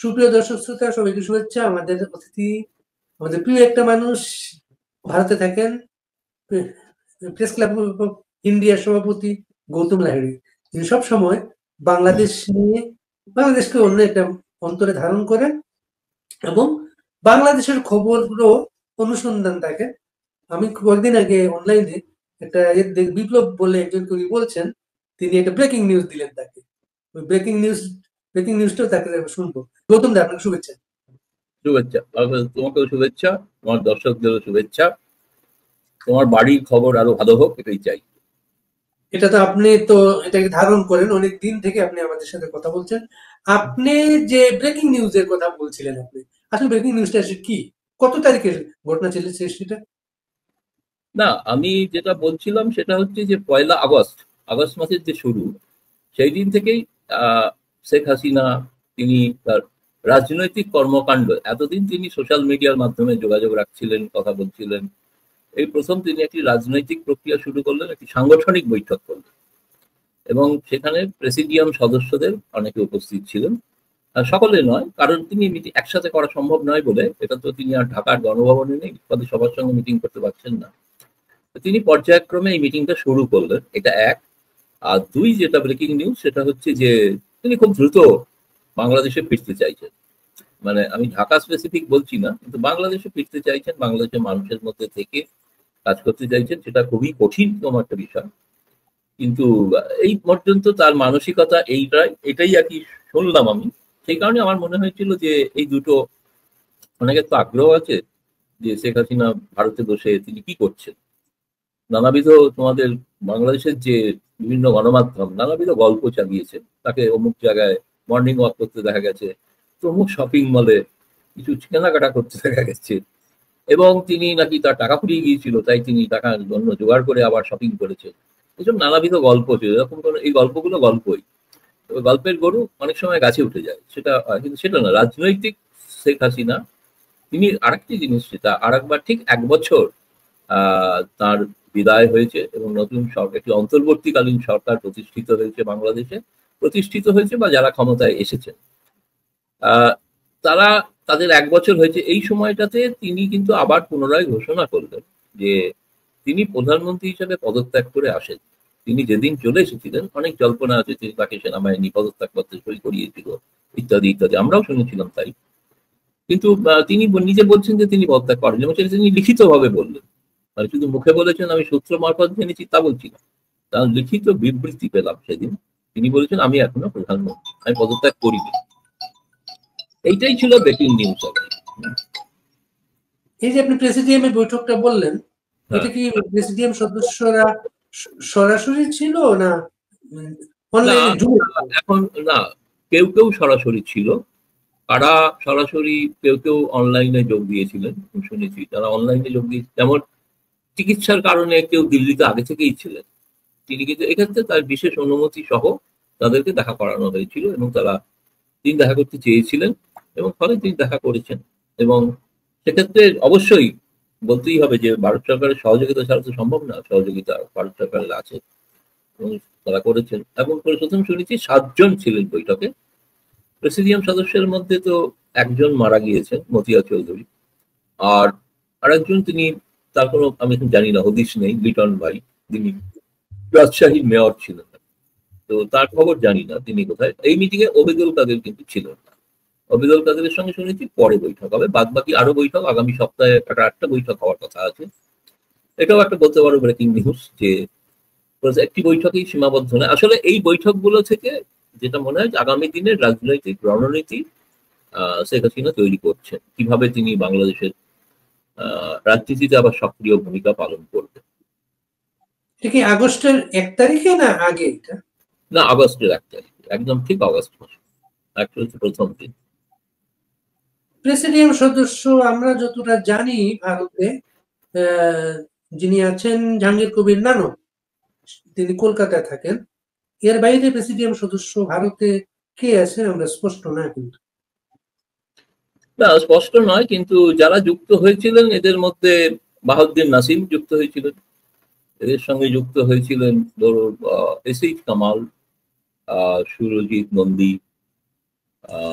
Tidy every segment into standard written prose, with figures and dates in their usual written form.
সুপ্রিয় দর্শক শ্রোতা, সবাইকে শুভেচ্ছা। আমাদের অতিথি, আমাদের প্রিয় একটা মানুষ, ভারতে থাকেন, প্রেস ক্লাব অফ ইন্ডিয়ার সভাপতি গৌতম লাহিড়ী। তিনি সবসময় বাংলাদেশ নিয়ে, বাংলাদেশকে অন্য একটা অন্তরে ধারণ করেন এবং বাংলাদেশের খবরগুলো অনুসন্ধান থাকে। আমি কয়েকদিন আগে অনলাইনে একটা বিপ্লব বলে একজন কবি বলছেন, তিনি একটা ব্রেকিং নিউজ দিলেন তাকে। ওই ব্রেকিং নিউজটাও তাকে শুনবো। গৌতম দা, আপনাকে শুভেচ্ছা। শুভেচ্ছা, তোমাকেও শুভেচ্ছা, তোমার দর্শকদেরও শুভেচ্ছা। তোমার বাড়ির খবর আরো ভালো হোক, এটাই চাই। এটা তো আপনি তো এটাকে ধারণ করেন, অনেক দিন থেকে আপনি আমাদের সাথে কথা বলছেন। আপনি যে ব্রেকিং নিউজের কথা বলছিলেন, আপনি আসলে ব্রেকিং নিউজটা আসলে কি, কত তারিখের ঘটনা ছিল সেটা? না, আমি যেটা বলছিলাম সেটা হচ্ছে যে 1 আগস্ট, আগস্ট মাসের যে শুরু, সেই দিন থেকেই শেখ হাসিনা তিনি তার রাজনৈতিক কর্মকাণ্ড, এতদিন তিনি সোশ্যাল মিডিয়ার মাধ্যমে যোগাযোগ রাখছিলেন, কথা বলছিলেন। এই প্রথম তিনি একটি রাজনৈতিক প্রক্রিয়া শুরু করলেন, একটি সাংগঠনিক বৈঠক করলেন এবং সেখানে প্রেসিডিয়াম সদস্যদের অনেকে উপস্থিত ছিলেন। সকলে নয়, কারণ তিনি মিটিং একসাথে করা সম্ভব নয় বলে, এটা তো তিনি আর ঢাকার গণভবনে নেই, ফলে সবার সঙ্গে মিটিং করতে পারছেন না। তিনি পর্যায়ক্রমে এই মিটিংটা শুরু করলেন, এটা এক। আর দুই, যেটা ব্রেকিং নিউজ, সেটা হচ্ছে যে তিনি খুব দ্রুত বাংলাদেশে ফিরতে চাইছেন। মানে আমি ঢাকা স্পেসিফিক বলছি না, কিন্তু বাংলাদেশে ফিরতে চাইছেন, বাংলাদেশের মানুষের মধ্যে থেকে কাজ করতে চাইছেন। সেটা খুবই কঠিনতম একটা বিষয়, কিন্তু এই পর্যন্ত তার মানসিকতা এটাই আর কি শুনলাম আমি। সেই কারণে আমার মনে হয়েছিল যে এই দুটো, অনেকের তো আগ্রহ আছে যে শেখ হাসিনা ভারতে বসে তিনি কি করছেন। নানাবিধ তোমাদের বাংলাদেশের যে বিভিন্ন গণমাধ্যম নানাবিধ গল্প চালিয়েছে, তাকে অমুক জায়গায় মর্নিং ওয়াক করতে দেখা গেছে, অমুক শপিং মলে কিছু কেনাকাটা করতে দেখা গেছে, এবং তিনি নাকি তার টাকা ফুরিয়ে গিয়েছিল, তাই তিনি টাকার জন্য জোগাড় করে আবার শপিং করেছে। এসব নানাবিধ গল্প ছিল, এরকম কোনো এই গল্পগুলো গল্পই। তবে গল্পের গরু অনেক সময় গাছে উঠে যায়, সেটা কিন্তু সেটা না রাজনৈতিক শেখ হাসিনা। তিনি আরেকটি জিনিস, সেটা আরেকবার ঠিক 1 বছর তার বিদায় হয়েছে এবং নতুন সরকার, একটি অন্তর্বর্তীকালীন সরকার প্রতিষ্ঠিত হয়েছে বাংলাদেশে, প্রতিষ্ঠিত হয়েছে বা যারা ক্ষমতায় এসেছেন তারা, তাদের 1 বছর হয়েছে। এই সময়টাতে তিনি কিন্তু আবার পুনরায় ঘোষণা করলেন যে তিনি প্রধানমন্ত্রী হিসেবে পদত্যাগ করে আসেন। তিনি যেদিন চলে এসেছিলেন, অনেক জল্পনা আছে যে তাকে সেনাবাহিনী পদত্যাগ পত্রে সই করিয়েছিল, ইত্যাদি ইত্যাদি, আমরাও শুনেছিলাম তাই। কিন্তু তিনি নিজে বলছেন যে তিনি পদত্যাগ করেন, এবং সেটা তিনি লিখিতভাবে বললেন। মানে শুধু মুখে বলেছেন, আমি সূত্র মারফত জেনেছি, তা বলছি না, তার লিখিত বিবৃতি পেলাম সেদিন। তিনি বলেছেন আমি এখনো প্রধানমন্ত্রী, আমি পদত্যাগ করিনি। এইটাই ছিল ব্রেকিং নিউজ। এই যে আপনি প্রেসিডিয়ামের বৈঠকটা বললেন, এটা কি প্রেসিডিয়াম সদস্যরা সরাসরি ছিল না অনলাইনে জুড়ে? এখন না, কেউ কেউ সরাসরি ছিল, কারা সরাসরি, কেউ কেউ অনলাইনে যোগ দিয়েছিলেন শুনেছি। তারা অনলাইনে যোগ দিয়ে, যেমন চিকিৎসার কারণে কেউ দিল্লিতে আগে থেকেই ছিলেন, তিনি কিন্তু এক্ষেত্রে তার বিশেষ অনুমতি সহ তাদেরকে দেখা করানো হয়েছিল, এবং তিনি দেখা করতে চেয়েছিলেন, এবং ফলে তিনি দেখা করেছেন। এবং সেক্ষেত্রে অবশ্যই বলতেই হবে যে ভারত সরকারের সহযোগিতা ছাড়া তো সম্ভব না, সহযোগিতা ভারত সরকারের আছে এবং তারা করেছেন। এবং প্রথম শুনেছি 7 জন ছিলেন বৈঠকে। প্রেসিডিয়াম সদস্যের মধ্যে তো একজন মারা গিয়েছেন, মতিয়া চৌধুরী, আর আরেকজন, তিনি তার কোনো আমি জানি না, হদিশ নেই, লিটন ভাই, তিনি রাজশাহীর মেয়র ছিলেন, তো তার খবর জানি না তিনি কোথায়। এই মিটিং এ ওবেদুল কাদের কিন্তু ছিলেন না। ওবেদুল কাদেরের সঙ্গে শুনেছি পরে বৈঠক হবে, বাদ বাকি আরো বৈঠক আগামী সপ্তাহে, একটা 8টা বৈঠক হওয়ার কথা আছে। এটাও একটা বলতে পারো ব্রেকিং নিউজ, যে একটি বৈঠকেই সীমাবদ্ধ নয়। আসলে এই বৈঠকগুলো থেকে যেটা মনে হয়, আগামী দিনের রাজনৈতিক রণনীতি শেখ হাসিনা তৈরি করছেন, কিভাবে তিনি বাংলাদেশের রাজনীতিতে আবার সক্রিয় ভূমিকা পালন করবেন। এটা কি আগস্টের 1 তারিখে না আগে? এটা না, আগস্টের 1 তারিখ, একদম ঠিক আগস্ট মাসে, অ্যাকচুয়ালি প্রথম দিন। প্রেসিডিয়াম সদস্য আমরা যতটা জানি ভারতে, যিনি আছেন জাহাঙ্গীর কবির নানক, তিনি কলকাতায় থাকেন। এর বাইরে প্রেসিডিয়াম সদস্য ভারতে কে আছেন আমরা স্পষ্ট না, কিন্তু না, স্পষ্ট নয়, কিন্তু যারা যুক্ত হয়েছিলেন এদের মধ্যে বাহাউদ্দিন নাসিম যুক্ত হয়েছিলেন, এদের সঙ্গে যুক্ত হয়েছিলেন ধরো এসিফ কামাল, সুরজিৎ নন্দী,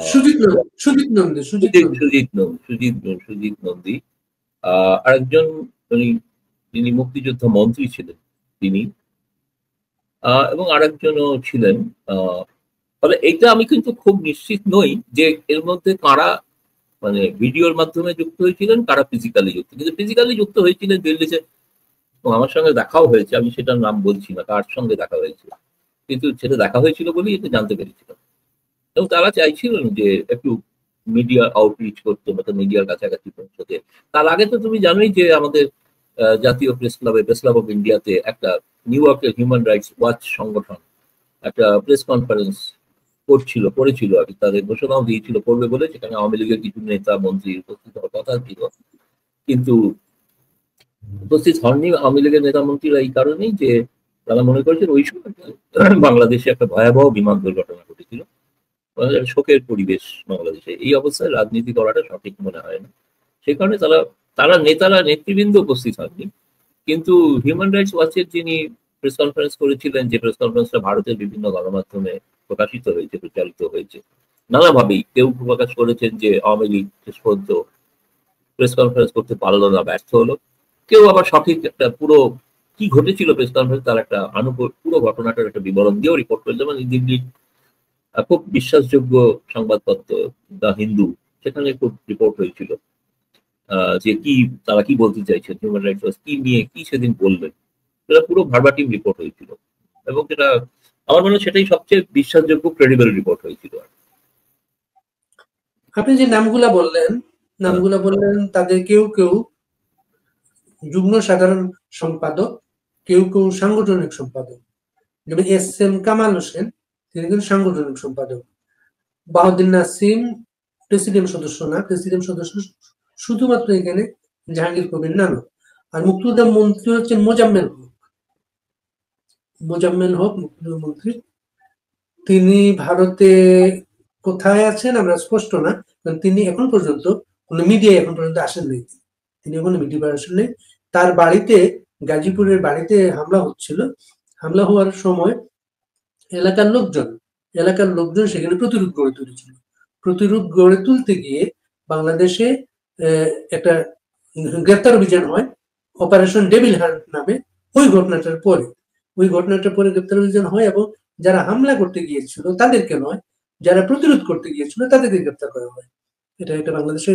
সুজিত নন্দী সুজিত নন্দী আরেকজন তিনি মুক্তিযোদ্ধা মন্ত্রী ছিলেন তিনি, এবং আরেকজনও ছিলেন। ফলে এইটা আমি কিন্তু খুব নিশ্চিত নই যে এর মধ্যে কারা মানে ভিডিওর মাধ্যমে যুক্ত হয়েছিলেন, কারা ফিজিক্যালি যুক্ত। কিন্তু ফিজিক্যালি যুক্ত হয়েছিলেন দিল্লিতে, এবং আমার সঙ্গে দেখাও হয়েছে, আমি সেটার নাম বলছি না কার সঙ্গে দেখা হয়েছিল, কিন্তু সেটা দেখা হয়েছিল বলেই এটা জানতে পেরেছিলাম। এবং তারা চাইছিলেন যে একটু মিডিয়া আউটরিচ করতে, মিডিয়ার কাছাকাছি পৌঁছতে। তার আগে তো তুমি জানোই যে আমাদের জাতীয় প্রেস ক্লাব অফ ইন্ডিয়াতে একটা নিউ ইয়র্কের হিউম্যান রাইটস ওয়াচ সংগঠন একটা প্রেস কনফারেন্স করেছিল আর কি, তাদের ঘোষণাও দিয়েছিল করবে বলে, সেখানে আওয়ামী লীগের কিছু নেতা মন্ত্রী উপস্থিত হওয়ার কথা ছিল, কিন্তু উপস্থিত হননি আওয়ামী লীগের নেতা মন্ত্রীরা এই কারণেই যে তারা মনে করেছেন ওই সময় বাংলাদেশে একটা ভয়াবহ বিমান দুর্ঘটনা ঘটেছিল, শোকের পরিবেশ বাংলাদেশে। এই অবস্থায় রাজনীতি করাটা সঠিক মনে হয় না, সেই কারণে তারা নেতৃবৃন্দ উপস্থিত হননি। কিন্তু হিউম্যান রাইটস ওয়াচের যিনি প্রেস কনফারেন্স করেছিলেন, যে প্রেস কনফারেন্সটা ভারতের বিভিন্ন গণমাধ্যমে প্রকাশিত হয়েছে, প্রচারিত হয়েছে নানাভাবেই, কেউ প্রকাশ করেছেন যে আওয়ামী লীগ শেষ পর্যন্ত প্রেস কনফারেন্স করতে পারলো না, ব্যর্থ হলো। কেউ আবার সঠিক একটা পুরো কি ঘটেছিল প্রেস কনফারেন্স তার একটা পুরো ঘটনাটার একটা বিবরণ দিয়েও রিপোর্ট করে, যেমন দিল্লির খুব বিশ্বাসযোগ্য সংবাদপত্র দ্য হিন্দু, সেখানে খুব রিপোর্ট হয়েছিল যে তারা কি বলতে চাইছেন, হিউম্যান রাইটস ওয়াচ কি নিয়ে কি সেদিন বললেন, সেটা পুরো ভার্বাটিম রিপোর্ট হয়েছিল। এবং যেটা আমার মনে হয় সেটাই সবচেয়ে বিশ্বাসযোগ্য ক্রেডিবল রিপোর্ট হয়েছিল। আপনি যে নামগুলা বললেন তাদের কেউ কেউ যুগ্ম সাধারণ সম্পাদক, কেউ কেউ সাংগঠনিক সম্পাদক। যেমন এস.এম. কামাল হোসেন, তিনি কিন্তু সাংগঠনিক সম্পাদক। বাহাউদ্দিন নাসিম প্রেসিডিয়াম সদস্য না, প্রেসিডিয়াম সদস্য শুধুমাত্র এখানে জাহাঙ্গীর কবির নানক। আর মুক্তিযোদ্ধা মন্ত্রী হচ্ছেন মোজাম্মেল হক মুক্তিযোদ্ধা মন্ত্রী। তিনি ভারতে কোথায় আছেন আমরা স্পষ্ট না, কারণ তিনি এখন পর্যন্ত কোনো মিডিয়ায় আসেন নাই, তিনি এখন মিডিয়ায় আসেন নাই। তার বাড়িতে, গাজীপুরের বাড়িতে হামলা হচ্ছিল, হামলা হওয়ার সময় এলাকার লোকজন সেখানে প্রতিরোধ গড়ে তুলেছিল। প্রতিরোধ গড়ে তুলতে গিয়ে বাংলাদেশে একটা গ্রেপ্তার অভিযান হয়, অপারেশন ডেভিল হান্ট নামে। ওই ঘটনাটার পরে গ্রেপ্তার অভিযান হয়, এবং যারা হামলা করতে গিয়েছিল তাদেরকে নয়, যারা প্রতিরোধ করতে গিয়েছিল তাদেরকে গ্রেপ্তার করা হয়। এটা বাংলাদেশে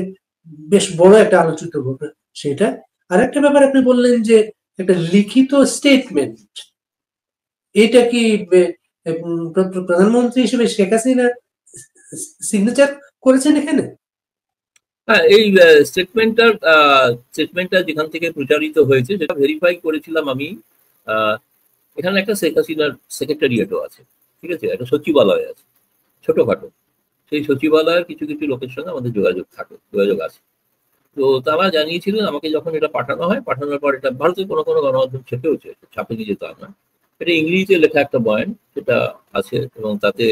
বেশ বড় একটা আলোচিত ঘটনা সেটা। আর একটা ব্যাপার আপনি বললেন যে একটা লিখিত স্টেটমেন্ট, এটা কি প্রধানমন্ত্রী হিসেবে শেখ হাসিনা সিগনেচার করেছেন এখানে? হ্যাঁ, এই স্টেটমেন্টটা যেখান থেকে প্রচারিত হয়েছে সেটা ভেরিফাই করেছিলাম আমি। এখানে একটা শেখ হাসিনার সেক্রেটারিয়েটও আছে, ঠিক আছে, একটা সচিবালয় আছে ছোটখাটো। সেই সচিবালয়ের কিছু কিছু লোকের সঙ্গে আমাদের যোগাযোগ আছে। তো তারা জানিয়েছিলেন আমাকে, যখন এটা পাঠানোর পর এটা ভারতের কোনো কোনো গণমাধ্যম ছাপেনি যেত না, এটা ইংরেজিতে লেখা একটা বয়ান সেটা আছে, এবং তাতে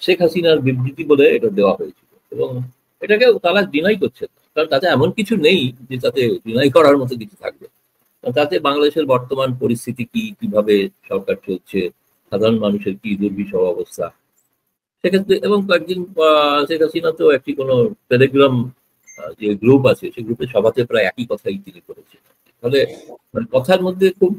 শেখ হাসিনার বিবৃতি বলে এটা দেওয়া হয়েছিল। এবং এটাকে তারা ডিনাই করছে, কারণ তাতে এমন কিছু নেই যে তাতে ডিনাই করার মতো কিছু থাকবে। তাতে বাংলাদেশের বর্তমান পরিস্থিতি কি, কিভাবে সরকার চলছে, সাধারণ মানুষের কি দুর্বিষহ অবস্থা, সেক্ষেত্রে। এবং কয়েকদিন শেখ হাসিনা তো একটি কোনো টেলিগ্রাম যে গ্রুপ আছে, সেই গ্রুপের সভাতে প্রায় একই কথাই তিনি করেছেন। ফলে কথার মধ্যে খুব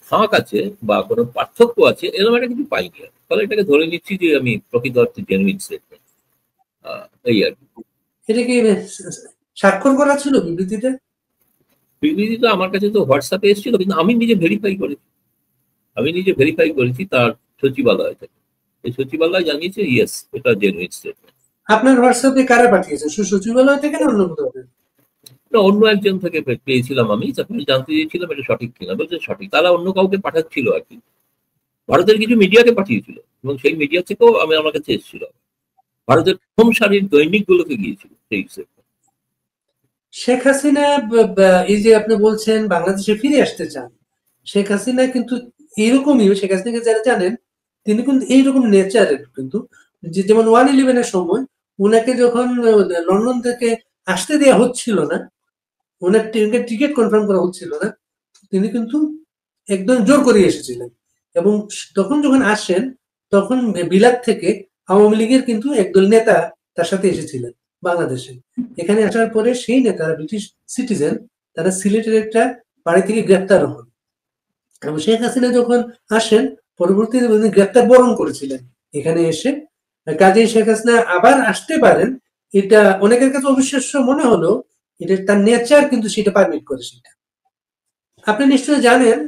ফাঁক আছে বা কোনো পার্থক্য আছে এরকম একটা কিছু পাইনি। ফলে এটাকে ধরে নিচ্ছি যে আমি প্রকৃত অর্থে জেনুইন স্টেটমেন্ট, এই আর কি। এটা কি স্বাক্ষর করা ছিল বিবৃতিটা? বিবৃতিটা আমার কাছে তো হোয়াটসঅ্যাপে এসেছিল, কিন্তু আমি নিজে ভেরিফাই করেছি তার সচিবালয় থেকে। এই সচিবালয় জানিয়েছে ইয়েস, এটা জেনুইন স্টেটমেন্ট। আপনার হোয়াটসঅ্যাপে কারা পাঠিয়েছেন, সচিবালয় থেকে না অন্য কোথাও? অন্য একজন থেকে পেয়েছিলাম আমি, তারপরে জানতে চেয়েছিলাম এটা সঠিক কিনা, বলছে সঠিক। তারা অন্য কাউকে পাঠাচ্ছিল আর কি, ভারতের কিছু মিডিয়াকে পাঠিয়েছিল, এবং সেই মিডিয়া থেকেও আমার কাছে এসেছিল, ভারতের প্রথম সারির দৈনিক গুলোকে গিয়েছিল সেই। শেখ হাসিনা এই যে আপনি বলছেন বাংলাদেশে ফিরে আসতে চান, শেখ হাসিনা কিন্তু এইরকমই, শেখ হাসিনাকে যারা জানেন তিনি কিন্তু এইরকম নেচারের, কিন্তু যেমন 1/11 সময় উনাকে যখন লন্ডন থেকে আসতে দেওয়া হচ্ছিল না, ওনার টিকিট কনফার্ম করা হচ্ছিল না, তিনি কিন্তু একদম জোর করে এসেছিলেন। এবং তখন যখন আসেন তখন বিলাত থেকে আওয়ামী লীগের কিন্তু একদল নেতা তার সাথে এসেছিলেন বাংলাদেশে। এখানে আসার পরে সেই নেতারা ব্রিটিশ সিটিজেন, তারা সিলেটের একটা বাড়ি থেকে গ্রেপ্তার হন এবং শেখ হাসিনা যখন আসেন পরবর্তীতে উনি গ্রেপ্তার বরণ করেছিলেন এখানে এসে। কাজেই শেখ হাসিনা আবার আসতে পারেন, এটা অনেকের কাছে অবিশ্বাস্য মনে হলো, এটা তার নেচার কিন্তু সেটা পারমিট করে সেটা। আপনি নিশ্চয়ই জানেন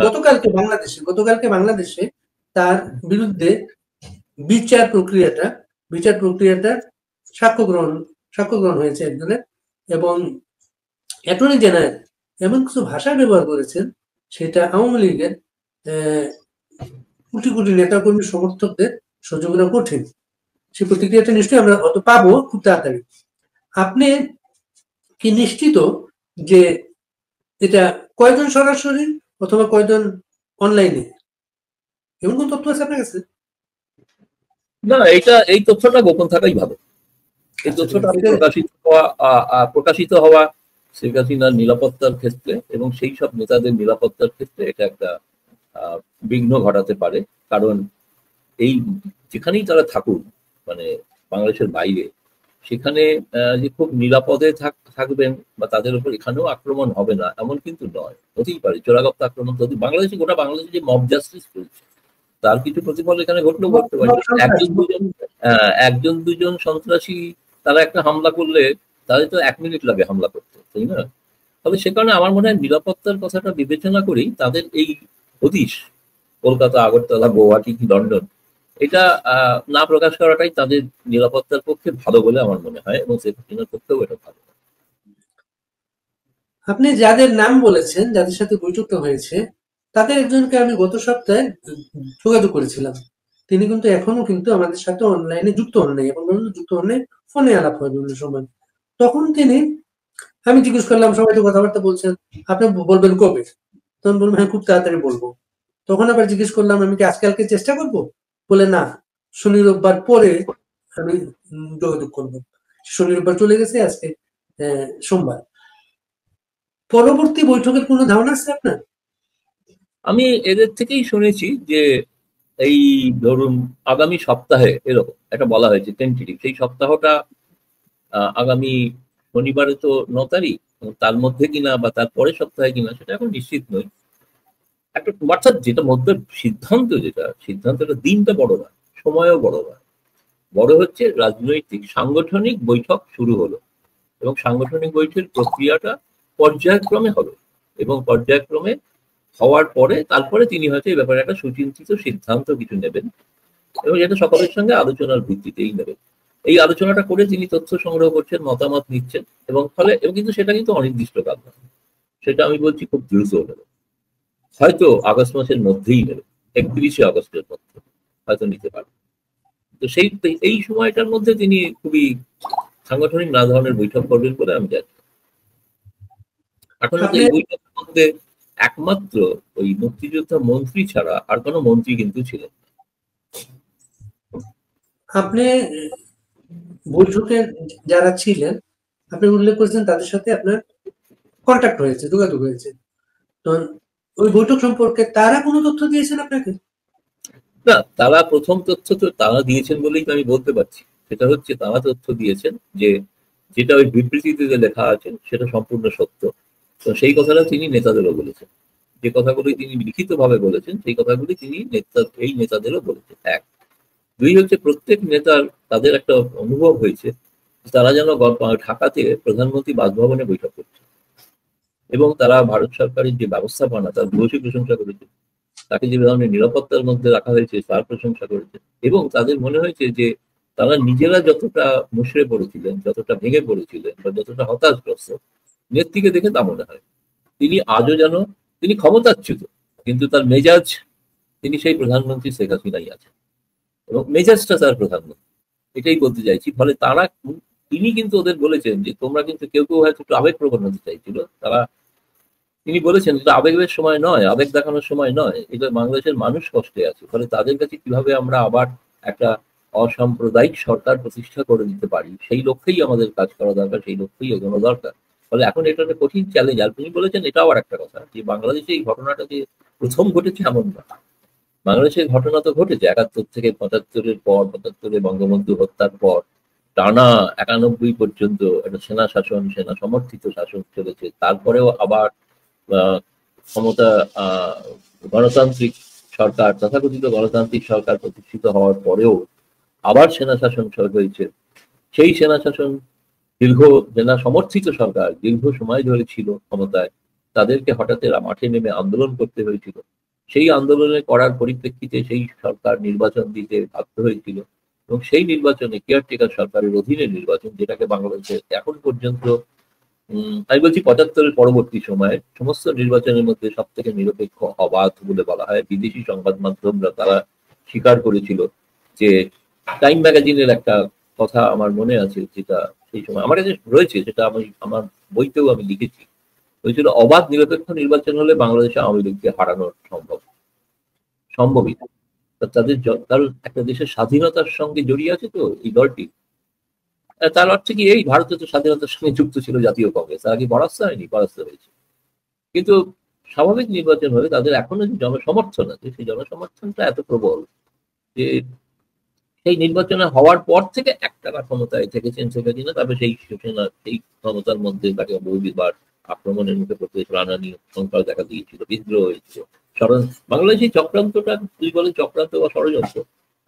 গতকালকে বাংলাদেশে তার বিরুদ্ধে বিচার প্রক্রিয়াটা সাক্ষ্য গ্রহণ হয়েছে একজনের, এবং অ্যাটর্নি জেনারেল এমন কিছু ভাষা ব্যবহার করেছেন সেটা আওয়ামী লীগের কোটি কোটি নেতাকর্মী সমর্থকদের সহ্য করা কঠিন। সেই প্রতিক্রিয়াটা নিশ্চয়ই আমরা হয়তো পাবো খুব তাড়াতাড়ি। আপনি কি নিশ্চিত যে এটা কয়জন সরাসরি অথবা কয়জন অনলাইনে, এমন কোন তথ্য আছে আপনার কাছে? না, এই তথ্যটা গোপন থাকাই ভালো। এই তথ্যটা প্রকাশিত হওয়া শেখ হাসিনার নিরাপত্তার ক্ষেত্রে এবং সেই সব নেতাদের নিরাপত্তার ক্ষেত্রে এটা একটা বিঘ্ন ঘটাতে পারে। কারণ এই যেখানেই তারা থাকুন, মানে বাংলাদেশের বাইরে, সেখানে যে খুব নিরাপদে থাকবেন বা তাদের উপর এখানেও আক্রমণ হবে না এমন কিন্তু নয়। হতেই পারে চোরাগপ্তা আক্রমণ, যদি গোটা বাংলাদেশে যে মব জাস্টিস চলছে তার কিছু প্রতিফল এখানে ঘটলেও ঘটতে পারে। একজন দুজন সন্ত্রাসী তারা একটা হামলা করলে তাদের তো 1 মিনিট লাগে হামলা করতে, তাই না? তবে সে কারণে আমার মনে হয় নিরাপত্তার কথাটা বিবেচনা করেই তাদের এই হদিশ কলকাতা, আগরতলা, গুয়াহাটি কি লন্ডন, এটা না প্রকাশ করাটাই তাদের নিরাপত্তার পক্ষে ভালো বলে আমার মনে হয়, এবং শেখ হাসিনার পক্ষেও এটা ভালো। আপনি যাদের নাম বলেছেন, যাদের সাথে বৈঠকটা হয়েছে, তাদের একজনকে আমি গত সপ্তাহে যোগাযোগ করেছিলাম। তিনি কিন্তু এখনো কিন্তু আমাদের সাথে অনলাইনে যুক্ত হন নাই, এখন পর্যন্ত যুক্ত হন নাই, ফোনে আলাপ হয় বিভিন্ন সময়। তখন আমি জিজ্ঞেস করলাম, সবাই তো কথাবার্তা বলছেন, আপনি বলবেন কবে? তখন বলবেন হ্যাঁ খুব তাড়াতাড়ি বলবো। তখন আবার জিজ্ঞেস করলাম আমি কি আজকালকে চেষ্টা করব? বলে না, শনি রোববার পরে আমি যোগাযোগ করবো। শনি রোববার চলে গেছে, আজকে সোমবার। পরবর্তী বৈঠকের কোনো ধারণা আছে আপনার? আমি এদের থেকেই শুনেছি যে এই ধরুন আগামী সপ্তাহে এরকম একটা বলা হয়েছে টেন্টেটিভ, সেই সপ্তাহটা আগামী শনিবারে তো 9 তারিখ, তার মধ্যে কিনা বা তার পরের সপ্তাহে কিনা সেটা এখন নিশ্চিত নয়। একটা অর্থাৎ যেটা মধ্যে সিদ্ধান্তটা দিনটা বড় নয়, সময়ও বড় নয়, বড় হচ্ছে রাজনৈতিক সাংগঠনিক বৈঠক শুরু হলো এবং সাংগঠনিক বৈঠকের প্রক্রিয়াটা পর্যায়ক্রমে হবে এবং পর্যায়ক্রমে হওয়ার পরে তারপরে তিনি হয়তো এই ব্যাপারে একটা সুচিন্তিত সিদ্ধান্ত কিছু নেবেন এবং যেটা সকলের সঙ্গে আলোচনার ভিত্তিতেই নেবেন। এই আলোচনাটা করে তিনি তথ্য সংগ্রহ করছেন, মতামত নিচ্ছেন এবং কিন্তু সেটা কিন্তু অনির্দিষ্টকাল না, সেটা আমি বলছি খুব দ্রুত নেবে, হয়তো আগস্ট মাসের মধ্যেই নেবে, 31শে আগস্টের মধ্যে হয়তো নিতে পারে। তো এই সময়টার মধ্যে তিনি খুবই সাংগঠনিক নানা ধরনের বৈঠক করবেন বলে আমি জানি। এখন এই বৈঠকের মধ্যে একমাত্র ওই মুক্তিযোদ্ধা মন্ত্রী ছাড়া আর কোনো মন্ত্রী কিন্তু ছিলেন। আপনি বৈঠকে যারা ছিলেন আপনি উল্লেখ করেছেন তাদের সাথে আপনার কন্ট্যাক্ট হয়েছে, যোগাযোগ হয়েছে, তো ওই বৈঠক সম্পর্কে তারা কোনো তথ্য দিয়েছেন আপনাকে? না, তারা প্রথম তথ্য তো তারা দিয়েছেন বলেই তো আমি বলতে পারছি। সেটা হচ্ছে তারা তথ্য দিয়েছেন যে যেটা ওই বিবৃতিতে লেখা আছে সেটা সম্পূর্ণ সত্য। তো সেই কথাটা তিনি নেতাদেরও বলেছেন, যে কথাগুলি তিনি লিখিতভাবে বলেছেন সেই কথাগুলি তিনি এই নেতাদেরও বলেছেন। 1, 2 হচ্ছে প্রত্যেক নেতার তাদের একটা অনুভব হয়েছে তারা যেন ঢাকাতে প্রধানমন্ত্রী বাসভবনে বৈঠক করছে এবং তারা ভারত সরকারের যে ব্যবস্থাপনা তার ভূয়সী প্রশংসা করেছে, তাকে যে ধরনের নিরাপত্তার মধ্যে রাখা হয়েছে তার প্রশংসা করেছে এবং তাদের মনে হয়েছে যে তারা নিজেরা যতটা মুষড়ে পড়েছিলেন, যতটা ভেঙে পড়েছিলেন বা যতটা হতাশগ্রস্ত, নেত্রীকে দেখে তা মনে হয় তিনি আজও যেন তিনি ক্ষমতাচ্যুত কিন্তু তার মেজাজ তিনি সেই প্রধানমন্ত্রী শেখ হাসিনাই আছেন এবং মেজাজটা তার প্রধানমন্ত্রী, এটাই বলতে চাইছি। ফলে তিনি কিন্তু ওদের বলেছেন যে তোমরা কিন্তু কেউ হয়তো একটু আবেগপ্রবণ হতে চাইছিল, তিনি বলেছেন এটা আবেগের সময় নয়, আবেগ দেখানোর সময় নয়, এটা বাংলাদেশের মানুষ কষ্টে আছে, ফলে তাদের কাছে কিভাবে আমরা আবার একটা অসাম্প্রদায়িক সরকার প্রতিষ্ঠা করে দিতে পারি সেই লক্ষ্যেই আমাদের কাজ করা দরকার, সেই লক্ষ্যেই এগোনো দরকার। ফলে এখন এটা একটা কঠিন চ্যালেঞ্জ। আর তিনি বলেছেন এটাও আর একটা কথা যে বাংলাদেশে এই ঘটনাটা যে প্রথম ঘটেছে এমন না, বাংলাদেশের ঘটনা তো ঘটেছে 71 থেকে 75-এর পর, 75-এ বঙ্গবন্ধু হত্যার পর টানা 91 পর্যন্ত একটা সেনা শাসন, সেনা সমর্থিত শাসন চলেছে। তারপরেও আবার আহ, ক্ষমতা আহ, গণতান্ত্রিক সরকার, তথাকথিত গণতান্ত্রিক সরকার প্রতিষ্ঠিত হওয়ার পরেও আবার সেনা শাসন হয়েছে। সেই সেনা শাসন সেনা সমর্থিত সরকার দীর্ঘ সময় ধরে ছিল ক্ষমতায়, তাদেরকে হঠাৎ মাঠে নেমে আন্দোলন করতে হয়েছিল। সেই আন্দোলনে করার পরিপ্রেক্ষিতে সেই সরকার নির্বাচন দিতে বাধ্য হয়েছিল, এবং সেই নির্বাচনে কেয়ারটেকার সরকারের অধীনে নির্বাচন, যেটাকে বাংলাদেশে এখন পর্যন্ত আমি বলছি 75-এর পরবর্তী সময়ে সমস্ত নির্বাচনের মধ্যে সব থেকে নিরপেক্ষ, অবাধ বলে বলা হয়। বিদেশি সংবাদ মাধ্যমরা তারা স্বীকার করেছিল যে, টাইম ম্যাগাজিনের একটা কথা আমার মনে আছে, যেটা সেই সময় আমার কাছে রয়েছে, সেটা আমি আমার বইতেও আমি লিখেছি, হয়েছিল অবাধ নিরপেক্ষ নির্বাচন হলে বাংলাদেশে আওয়ামী লীগকে হারানো সম্ভবই না। তাদের কারণ একটা দেশের স্বাধীনতার সঙ্গে জড়িয়ে আছে তো এই দলটি। তার অর্থ কি, এই ভারতে তো স্বাধীনতার সঙ্গে যুক্ত ছিল জাতীয় কংগ্রেস, তারা কি পরাস্ত হয়নি? পরাস্ত হয়েছে। কিন্তু স্বাভাবিক নির্বাচন হলে তাদের এখনো যে জনসমর্থন আছে, সেই জনসমর্থনটা এত প্রবল যে সেই নির্বাচনে হওয়ার পর থেকে একটানা ক্ষমতায় থেকেছেন শেখ হাসিনা। তবে সেই সেনা সেই ক্ষমতার মধ্যে তাকে বহুবার আক্রমণের মুখে পড়তে হয়েছিল, নানা সংখ্যা দেখা দিয়েছিল, বিদ্রোহ হয়েছিল। বাংলাদেশের চক্রান্তটা, তুই বলে চক্রান্ত বা ষড়যন্ত্র,